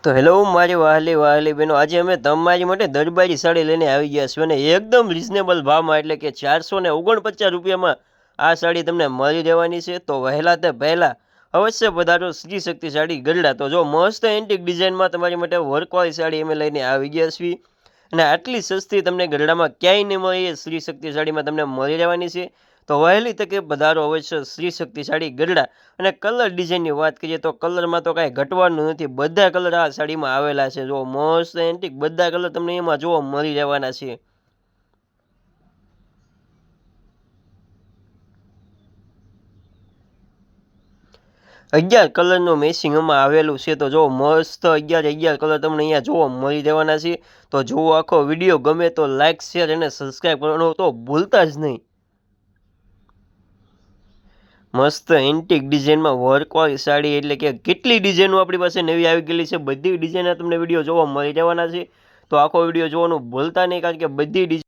તો હેલો મારી વહાલી બહેનો, આજે અમે તમારી માટે દરબારી સાડી લઈને આવી ગયા છીએ અને એકદમ રિઝનેબલ ભાવમાં, એટલે કે 449 રૂપિયામાં આ સાડી તમને મળી રહેવાની છે. તો વહેલા તે પહેલાં અવશ્ય પધારો શ્રી શક્તિ સાડી ગરડા. તો જો મસ્ત એન્ટિક ડિઝાઇનમાં તમારી માટે વર્કવાળી સાડી અમે લઈને આવી ગયા છીએ અને આટલી સસ્તી તમને ગરડામાં ક્યાંય નહીં મળે એ શ્રી શક્તિ સાડીમાં તમને મળી રહેવાની છે. તો વહેલી તકે પધારો અવશ્ય શ્રી શક્તિ સાડી ગરડા. અને કલર ડિઝાઇનની વાત કરીએ તો કલરમાં તો કાંઈ ઘટવાનું નથી, બધા કલર આ સાડીમાં આવેલા છે. જો મસ્ત એન્ટિક બધા કલર તમને એમાં જોવા મળી રહેવાના છે. અગિયાર કલરનું મેચિંગ આમાં આવેલું છે. તો જો મસ્ત 11 કલર તમને અહીંયા જોવા મળી રહેવાના છે. તો જુઓ આખો વિડીયો, ગમે તો લાઇક શેર અને સબસ્ક્રાઈબ કરવાનું તો ભૂલતા જ નહીં. મસ્ત એન્ટિક ડિઝાઇનમાં વર્કવાળી સાડી, એટલે કે કેટલી ડિઝાઇનો આપણી પાસે નવી આવી ગયેલી છે, બધી ડિઝાઇનના તમને વિડીયો જોવા મળી રહેવાના છે. તો આખો વિડીયો જોવાનું ભૂલતા નહીં, કારણ કે બધી ડિઝાઇન